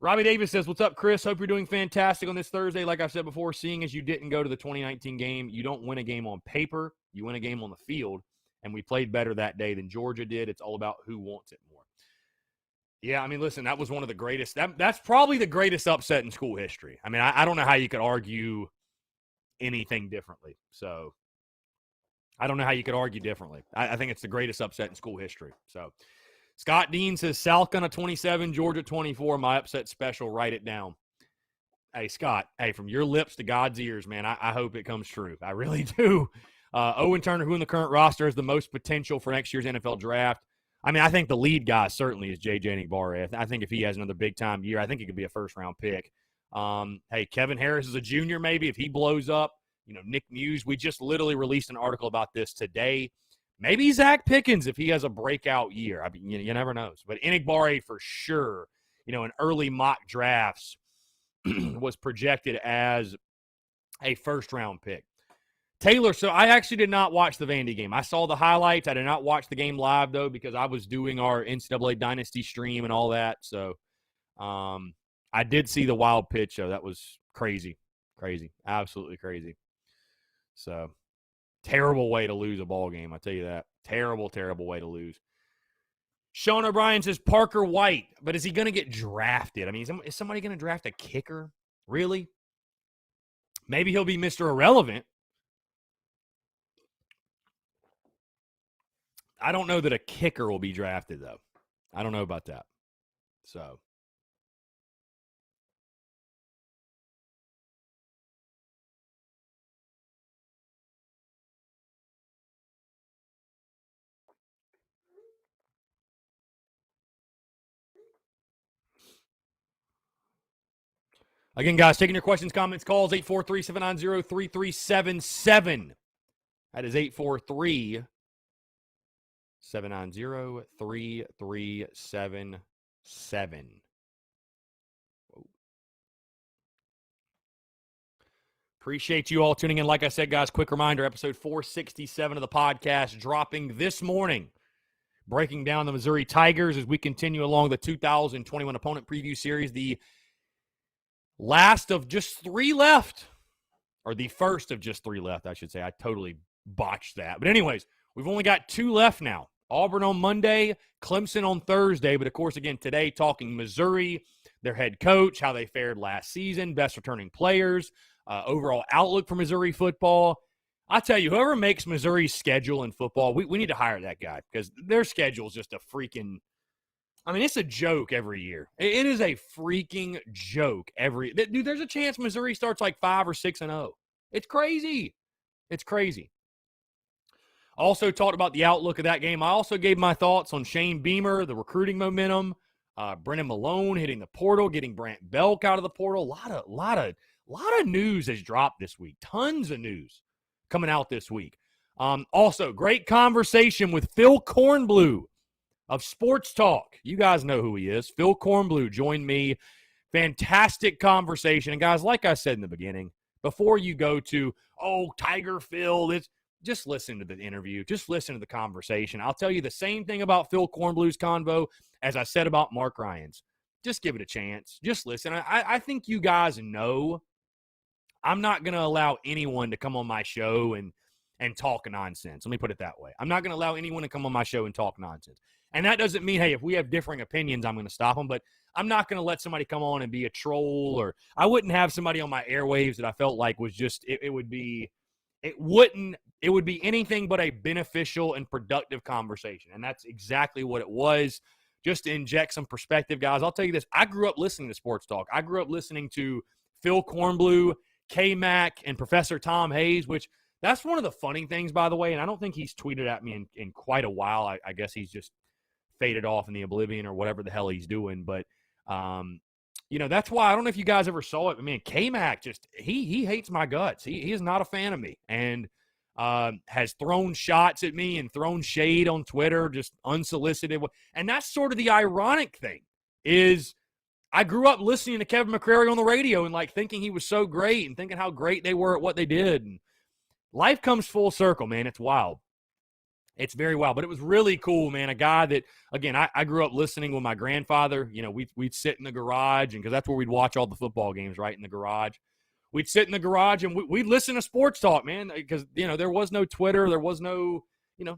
S1: Robbie Davis says, what's up, Chris? Hope you're doing fantastic on this Thursday. Like I said before, seeing as you didn't go to the 2019 game, you don't win a game on paper. You win a game on the field, and we played better that day than Georgia did. It's all about who wants it more. Yeah, I mean, listen, that was one of the greatest. That's probably the greatest upset in school history. I mean, I don't know how you could argue anything differently. So I don't know how you could argue differently. I think it's the greatest upset in school history. So Scott Dean says, South Carolina 27, Georgia 24. My upset special. Write it down. Hey, Scott. Hey, from your lips to God's ears, man, I hope it comes true. I really do. Owen Turner, who in the current roster has the most potential for next year's NFL draft? I mean, I think the lead guy certainly is J.J. Enagbare. I think if he has another big-time year, I think he could be a first-round pick. Hey, Kevin Harris is a junior maybe if he blows up. Nick Muse, we just literally released an article about this today. Maybe Zach Pickens if he has a breakout year. I mean, you never know. But Enagbare for sure, in early mock drafts was projected as a first-round pick. Taylor, so I actually did not watch the Vandy game. I saw the highlights. I did not watch the game live, though, because I was doing our NCAA Dynasty stream and all that. So I did see the wild pitch, though. That was crazy. Crazy. Absolutely crazy. So, terrible way to lose a ball game, I tell you that. Terrible, terrible way to lose. Sean O'Brien says Parker White, but is he going to get drafted? I mean, is somebody going to draft a kicker? Really? Maybe he'll be Mr. Irrelevant. I don't know that a kicker will be drafted, though. I don't know about that. So. Again, guys, taking your questions, comments, calls, 843-790-3377. That is 843-790-3377. Appreciate you all tuning in. Like I said, guys, quick reminder, episode 467 of the podcast dropping this morning, breaking down the Missouri Tigers as we continue along the 2021 opponent preview series. The last of just 3 left, or the first of just 3 left, I should say. I totally botched that. But anyways, we've only got 2 left now. Auburn on Monday, Clemson on Thursday. But, of course, again, today talking Missouri, their head coach, how they fared last season, best returning players, overall outlook for Missouri football. I tell you, whoever makes Missouri's schedule in football, we need to hire that guy because their schedule is just a freaking – I mean, it's a joke every year. It is a freaking joke every – dude, there's a chance Missouri starts like 5 or 6-0. It's crazy. It's crazy. Also talked about the outlook of that game. I also gave my thoughts on Shane Beamer, the recruiting momentum, Brennan Malone hitting the portal, getting Brant Belk out of the portal. A lot of news has dropped this week. Tons of news coming out this week. Also, great conversation with Phil Kornblue of Sports Talk. You guys know who he is. Phil Kornblue joined me. Fantastic conversation. And guys, like I said in the beginning, before you go to, Tiger Phil, just listen to the interview. Just listen to the conversation. I'll tell you the same thing about Phil Kornblue's convo as I said about Mark Ryan's. Just give it a chance. Just listen. I think you guys know I'm not going to allow anyone to come on my show and talk nonsense. Let me put it that way. I'm not going to allow anyone to come on my show and talk nonsense. And that doesn't mean, hey, if we have differing opinions, I'm going to stop them. But I'm not going to let somebody come on and be a troll, or I wouldn't have somebody on my airwaves that I felt like was just, it would be anything but a beneficial and productive conversation. And that's exactly what it was. Just to inject some perspective, guys, I'll tell you this. I grew up listening to Sports Talk. I grew up listening to Phil Kornblue, K-Mac, and Professor Tom Hayes, which that's one of the funny things, by the way, and I don't think he's tweeted at me in quite a while. I guess he's just faded off in the oblivion or whatever the hell he's doing. But, that's why I don't know if you guys ever saw it. But, man, K-Mac just he hates my guts. He is not a fan of me and has thrown shots at me and thrown shade on Twitter, just unsolicited. And that's sort of the ironic thing is I grew up listening to Kevin McCrary on the radio and like thinking he was so great and thinking how great they were at what they did. And life comes full circle, man. It's wild. It's very wild. But it was really cool, man. A guy that, again, I grew up listening with my grandfather. We'd sit in the garage, and because that's where we'd watch all the football games, right, in the garage. We'd sit in the garage, and we'd listen to Sports Talk, man, because, there was no Twitter. There was no,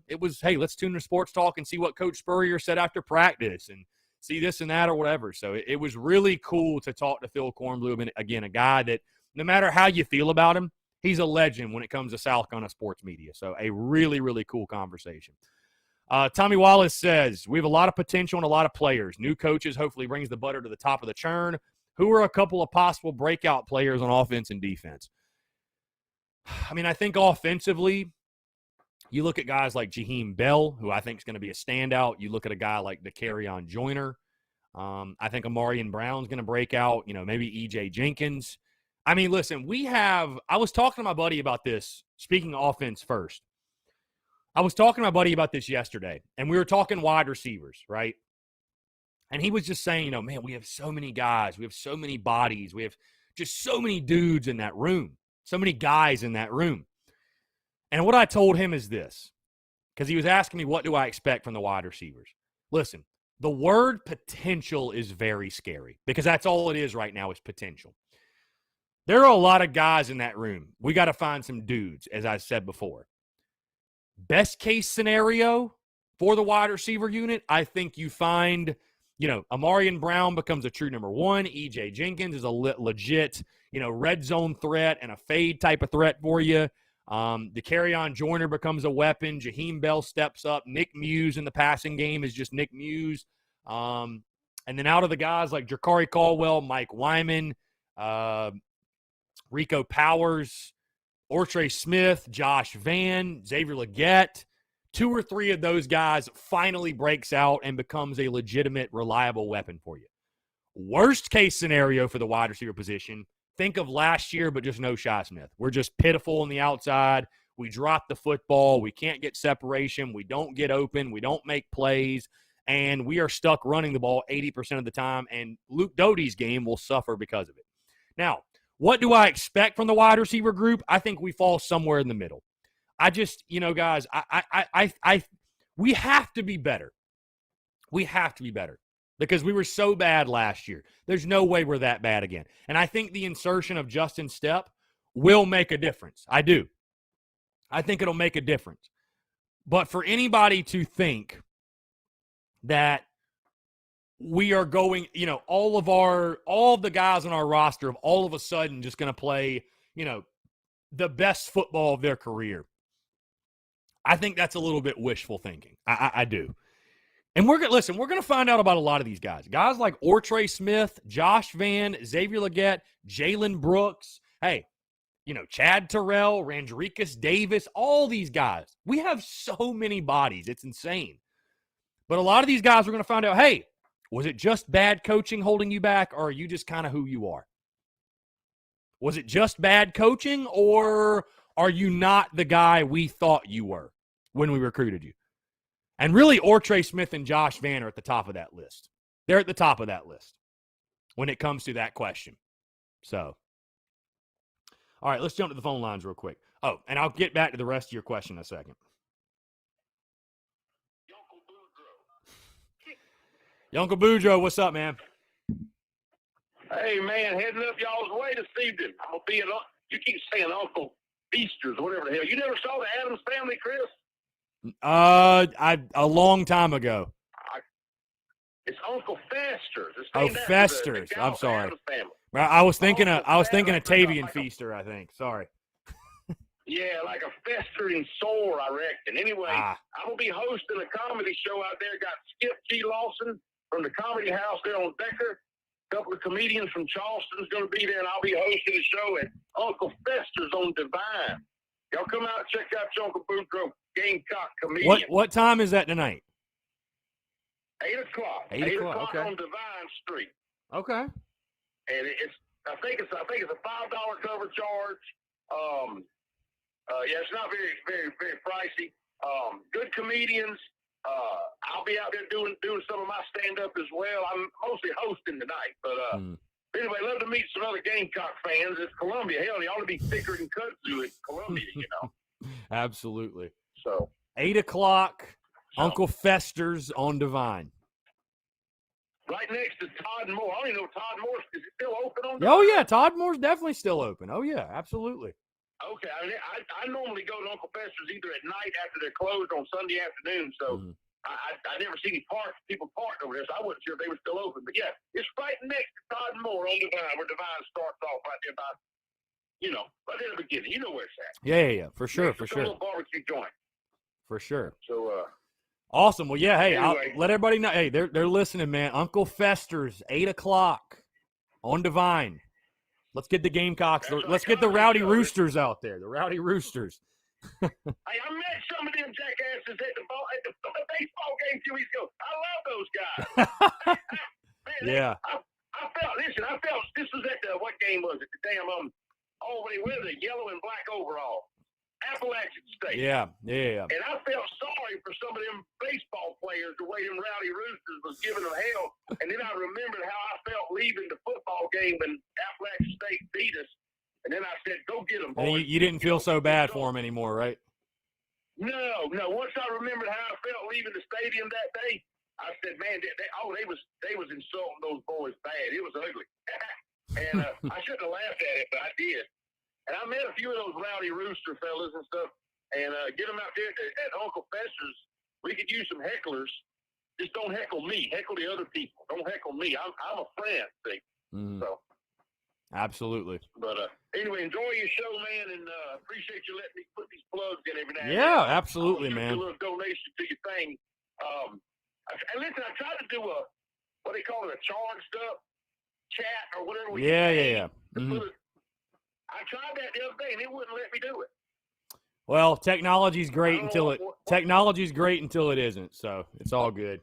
S1: it was, hey, let's tune to Sports Talk and see what Coach Spurrier said after practice and see this and that or whatever. So it was really cool to talk to Phil Kornblue. And, again, a guy that no matter how you feel about him, he's a legend when it comes to South Carolina sports media. So a really, really cool conversation. Tommy Wallace says, we have a lot of potential and a lot of players. New coaches hopefully brings the butter to the top of the churn. Who are a couple of possible breakout players on offense and defense? I mean, I think offensively, you look at guys like Jaheim Bell, who I think is going to be a standout. You look at a guy like Dakereon Joyner. I think Amarian Brown's going to break out. Maybe E.J. Jenkins. I mean, listen, I was talking to my buddy about this, speaking of offense first. I was talking to my buddy about this yesterday, and we were talking wide receivers, right? And he was just saying, man, we have so many guys. We have so many bodies. We have just so many dudes in that room, so many guys in that room. And what I told him is this, because he was asking me, what do I expect from the wide receivers? Listen, the word potential is very scary because that's all it is right now is potential. There are a lot of guys in that room. We got to find some dudes, as I said before. Best case scenario for the wide receiver unit, I think you find, Amarian Brown becomes a true number one. E.J. Jenkins is a legit, red zone threat and a fade type of threat for you. Dakereon Joyner becomes a weapon. Jaheim Bell steps up. Nick Muse in the passing game is just Nick Muse. And then out of the guys like Jakari Caldwell, Mike Wyman, Rico Powers, Ortre Smith, Josh Vann, Xavier Legette, 2 or 3 of those guys finally breaks out and becomes a legitimate, reliable weapon for you. Worst case scenario for the wide receiver position, think of last year, but just no Shi Smith. We're just pitiful on the outside. We drop the football. We can't get separation. We don't get open. We don't make plays. And we are stuck running the ball 80% of the time, and Luke Doty's game will suffer because of it. Now, what do I expect from the wide receiver group? I think we fall somewhere in the middle. I just, guys, we have to be better. We have to be better because we were so bad last year. There's no way we're that bad again. And I think the insertion of Justin Stepp will make a difference. I do. I think it'll make a difference. But for anybody to think that we are going, all of the guys on our roster of all of a sudden just going to play, the best football of their career. I think that's a little bit wishful thinking. I do. And we're going to find out about a lot of these guys. Guys like Ortre Smith, Josh Vann, Xavier Legette, Jalen Brooks. Hey, Chad Terrell, Randricus Davis, all these guys. We have so many bodies. It's insane. But a lot of these guys we're going to find out, hey, was it just bad coaching holding you back, or are you just kind of who you are? Was it just bad coaching, or are you not the guy we thought you were when we recruited you? And really, Ortre Smith and Josh Vann are at the top of that list. They're at the top of that list when it comes to that question. So, all right, let's jump to the phone lines real quick. Oh, and I'll get back to the rest of your question in a second. Uncle Boudreaux, what's up, man?
S3: Hey, man, heading up y'all's way this evening. I'm going to be you keep saying Uncle Feasters or whatever the hell. You never saw the Addams Family, Chris?
S1: A long time ago.
S3: It's Uncle Fester's.
S1: Fester's. I'm sorry. I was thinking of Tavian Feaster, I think. Sorry.
S3: Yeah, like a festering sore, I reckon. Anyway, I'm going to be hosting a comedy show out there. Got Skip G. Lawson from the Comedy House there on Decker. A couple of comedians from Charleston's going to be there, and I'll be hosting the show at Uncle Fester's on Divine. Y'all come out and check out your Uncle Boudreaux, Gamecock comedian.
S1: What time is that tonight?
S3: 8 o'clock.
S1: 8 o'clock, okay.
S3: On Divine Street.
S1: Okay.
S3: And I think it's a $5 cover charge. Yeah, it's not very, very, very pricey. Good comedians. I'll be out there doing some of my stand-up as well. I'm mostly hosting tonight. But anyway, love to meet some other Gamecock fans. It's Columbia. Hell, they ought to be thicker than kudzu at Columbia,
S1: Absolutely.
S3: So
S1: 8 o'clock, Uncle Fester's on Divine.
S3: Right next to Todd Moore. I don't even know if Todd Moore is it still open on
S1: Divine? Oh, yeah. Todd Moore's definitely still open. Oh, yeah. Absolutely.
S3: Okay. I normally go to Uncle Fester's either at night after they're closed on Sunday afternoon. So I never see any people parked over there, so I wasn't sure if they were still open. But, yeah, it's right next to Todd Moore on Divine, where Divine starts off right there about, right there at the beginning. You know where it's at.
S1: Yeah. For sure, for sure.
S3: A little barbecue joint.
S1: For sure.
S3: So,
S1: awesome. Well, yeah, hey,
S3: anyway.
S1: I'll let everybody know. Hey, they're listening, man. Uncle Fester's, 8 o'clock on Divine. Let's get the Gamecocks. Let's get the Rowdy Roosters out there. The Rowdy Roosters.
S3: Hey, I met some of them jackasses at the baseball game 2 weeks ago. I love those guys. Man,
S1: yeah.
S3: I felt this was at what game was it? The damn when they wear the yellow and black overall. Appalachian State.
S1: Yeah.
S3: And I felt sorry for some of them baseball players, the way them Rowdy Roosters was giving them hell. And then I remembered how I felt leaving the football game when Appalachian State beat us. And then I said, go get them, boys.
S1: You didn't feel so bad for them anymore, right?
S3: No. Once I remembered how I felt leaving the stadium that day, I said, man, they was insulting those boys bad. It was ugly. And I shouldn't have laughed at it, but I did. And I met a few of those Rowdy Rooster fellas and stuff. and get them out there at Uncle Fester's. We could use some hecklers. Just don't heckle me. Heckle the other people. Don't heckle me. I'm a friend, see. So.
S1: Absolutely.
S3: But anyway, enjoy your show, man, and appreciate you letting me put these plugs in every now and then.
S1: Yeah, absolutely, man.
S3: A little donation to your thing. And listen, I tried to do what they call it, a charged up chat or whatever.
S1: Yeah.
S3: I tried that the other day, and it wouldn't let me do it.
S1: Well, technology's great until it isn't. So it's all good.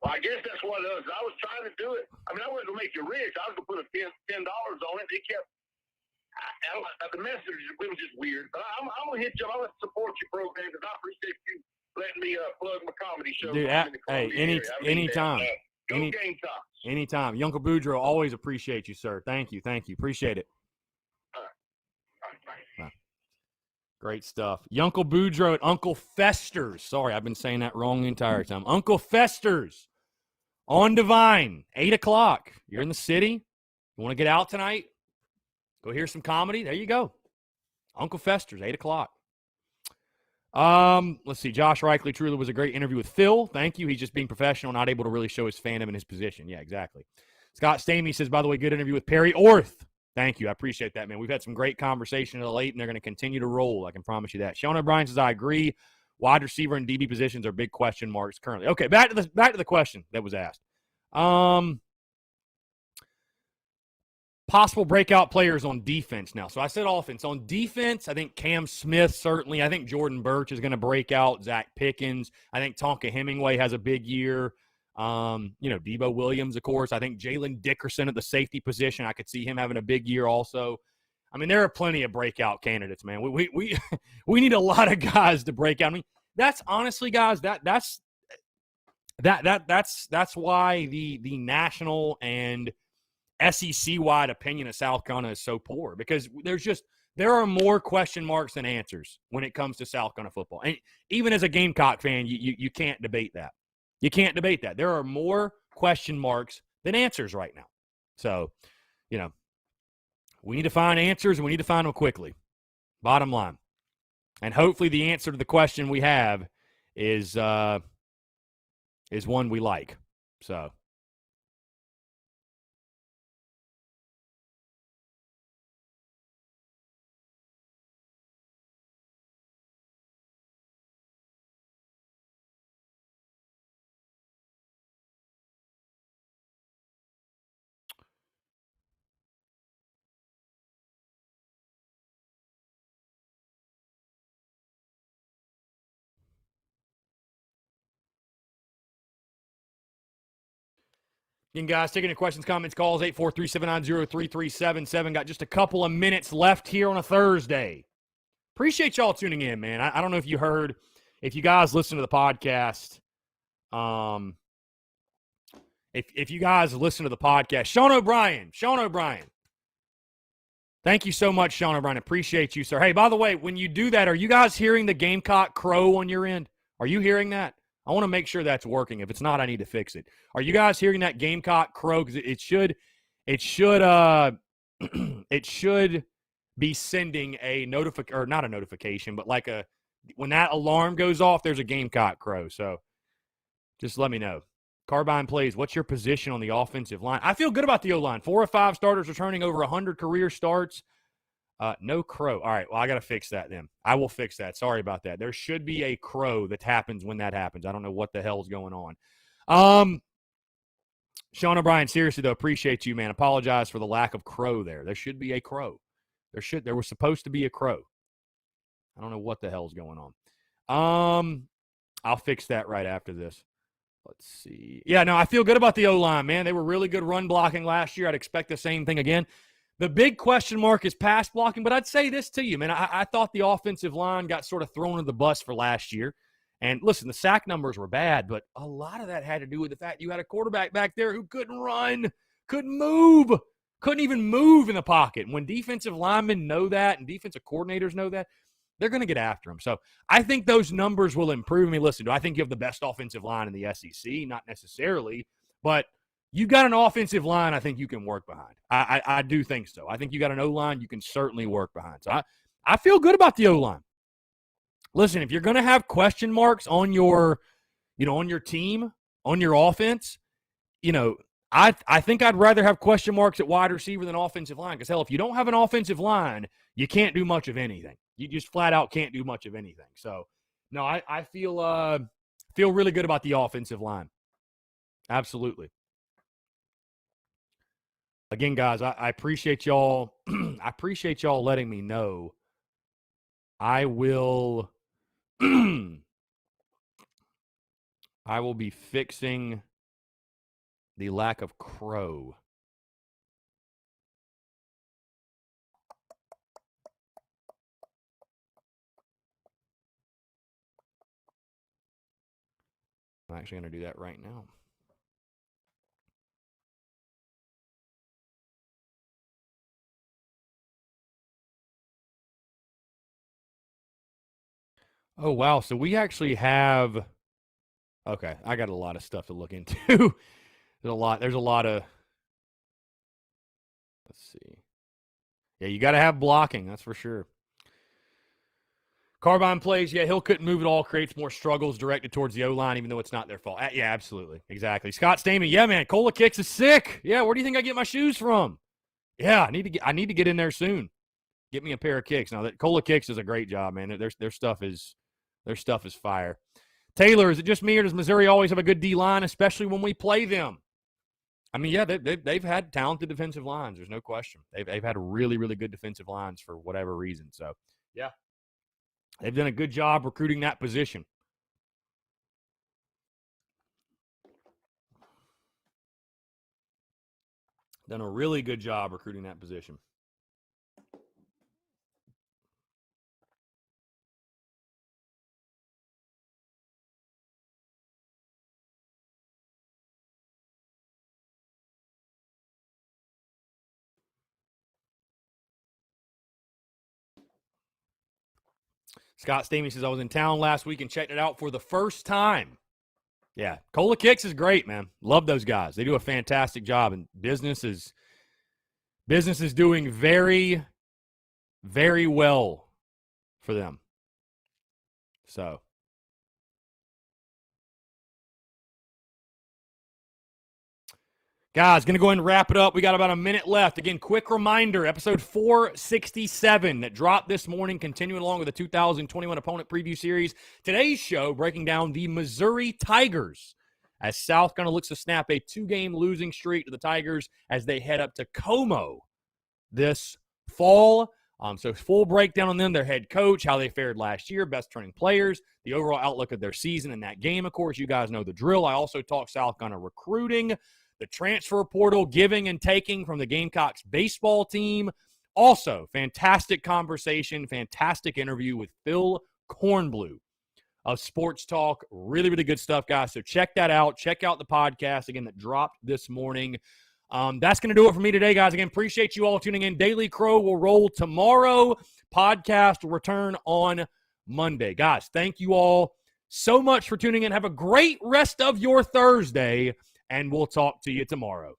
S3: Well, I guess that's what it is. I was trying to do it. I mean, I wasn't going to make you rich. I was going to put a $10 on it. It kept the message. It was just weird. But I'm going to hit you. I'm going to support your program because I appreciate you letting me plug my comedy show.
S1: Dude, anytime.
S3: Go Gamecocks.
S1: Anytime. Uncle Boudreaux, always appreciate you, sir. Thank you. Appreciate it.
S3: All right.
S1: Great stuff. Uncle Boudreaux at Uncle Fester's. Sorry, I've been saying that wrong the entire time. Uncle Fester's on Divine, 8 o'clock. You're in the city. You want to get out tonight? Go hear some comedy? There you go. Uncle Fester's, 8 o'clock. Let's see. Josh Reichley truly was a great interview with Phil. Thank you. He's just being professional, not able to really show his fandom in his position. Yeah, exactly. Scott Stamey says, by the way, good interview with Perry Orth. Thank you. I appreciate that, man. We've had some great conversation at the late, and they're going to continue to roll. I can promise you that. Sean O'Brien says, I agree. Wide receiver and DB positions are big question marks currently. Okay, back to the question that was asked. Possible breakout players on defense now. So I said offense. On defense, I think Cam Smith certainly. I think Jordan Burch is going to break out. Zach Pickens. I think Tonka Hemingway has a big year. Debo Williams, of course. I think Jalen Dickerson at the safety position. I could see him having a big year also. I mean, there are plenty of breakout candidates, man. We need a lot of guys to break out. I mean, that's honestly, guys, that's why the national and SEC-wide opinion of South Carolina is so poor, because there are more question marks than answers when it comes to South Carolina football. And even as a Gamecock fan, you can't debate that. You can't debate that. There are more question marks than answers right now. So, we need to find answers, and we need to find them quickly. Bottom line. And hopefully the answer to the question we have is one we like. So. Again, guys, taking your questions, comments, calls, 843-790-3377. Got just a couple of minutes left here on a Thursday. Appreciate y'all tuning in, man. I don't know if you heard, if you guys listen to the podcast, if you guys listen to the podcast, Sean O'Brien. Thank you so much, Sean O'Brien. Appreciate you, sir. Hey, by the way, when you do that, are you guys hearing the Gamecock crow on your end? Are you hearing that? I want to make sure that's working. If it's not, I need to fix it. Are you guys hearing that Gamecock crow? Because it should be sending a notification, or not a notification, but like when that alarm goes off, there's a Gamecock crow. So just let me know. Carbine plays, what's your position on the offensive line? I feel good about the O-line. 4 or 5 starters returning, over 100 career starts. No crow. All right, well, I got to fix that then. I will fix that. Sorry about that. There should be a crow that happens when that happens. I don't know what the hell's going on. Sean O'Brien, seriously, though, appreciate you, man. Apologize for the lack of crow there. There should be a crow. There was supposed to be a crow. I don't know what the hell's going on. I'll fix that right after this. Let's see. Yeah, no, I feel good about the O-line, man. They were really good run blocking last year. I'd expect the same thing again. The big question mark is pass blocking, but I'd say this to you, man. I thought the offensive line got sort of thrown in the bus for last year. And listen, the sack numbers were bad, but a lot of that had to do with the fact you had a quarterback back there who couldn't run, couldn't move, couldn't even move in the pocket. And when defensive linemen know that and defensive coordinators know that, they're going to get after him. So I think those numbers will improve. I mean, listen, do I think you have the best offensive line in the SEC? Not necessarily, but you got an offensive line I think you can work behind. I do think so. I think you got an O-line you can certainly work behind. So I feel good about the O-line. listen, if you're going to have question marks on your, on your team, on your offense, I think I'd rather have question marks at wide receiver than offensive line. Because, hell, if you don't have an offensive line, you can't do much of anything. You just flat out can't do much of anything. So, no, I feel really good about the offensive line. Absolutely. Again, guys, I appreciate y'all. I appreciate y'all letting me know. I will be fixing the lack of crow. I'm actually going to do that right now. Oh, wow. So we actually have – okay, I got a lot of stuff to look into. There's a lot of – let's see. Yeah, you got to have blocking, that's for sure. Carbine plays, yeah, Hill couldn't move at all, creates more struggles directed towards the O-line, even though it's not their fault. Yeah, absolutely. Exactly. Scott Stamey, yeah, man, Cola Kicks is sick. Yeah, where do you think I get my shoes from? Yeah, I need to get in there soon. Get me a pair of kicks. Now, that Cola Kicks is a great job, man. Their stuff is fire. Taylor, is it just me, or does Missouri always have a good D-line, especially when we play them? I mean, yeah, they've had talented defensive lines. There's no question. They've had really, really good defensive lines for whatever reason. So, yeah. They've done a good job recruiting that position. Done a really good job recruiting that position. Scott Stamey says, I was in town last week and checked it out for the first time. Yeah, Cola Kicks is great, man. Love those guys. They do a fantastic job, and business is doing very, very well for them. So, guys, going to go ahead and wrap it up. We got about a minute left. Again, quick reminder, episode 467 that dropped this morning, continuing along with the 2021 opponent preview series. Today's show breaking down the Missouri Tigers as South Carolina looks to snap a 2-game losing streak to the Tigers as they head up to Como this fall. So full breakdown on them, their head coach, how they fared last year, best turning players, the overall outlook of their season and that game. Of course, you guys know the drill. I also talk South Carolina recruiting, the transfer portal, giving and taking from the Gamecocks baseball team. Also, fantastic conversation, fantastic interview with Phil Kornblue of Sports Talk. Really, really good stuff, guys. So check that out. Check out the podcast, again, that dropped this morning. That's going to do it for me today, guys. Again, appreciate you all tuning in. Daily Crow will roll tomorrow. Podcast will return on Monday. Guys, thank you all so much for tuning in. Have a great rest of your Thursday, and we'll talk to you tomorrow.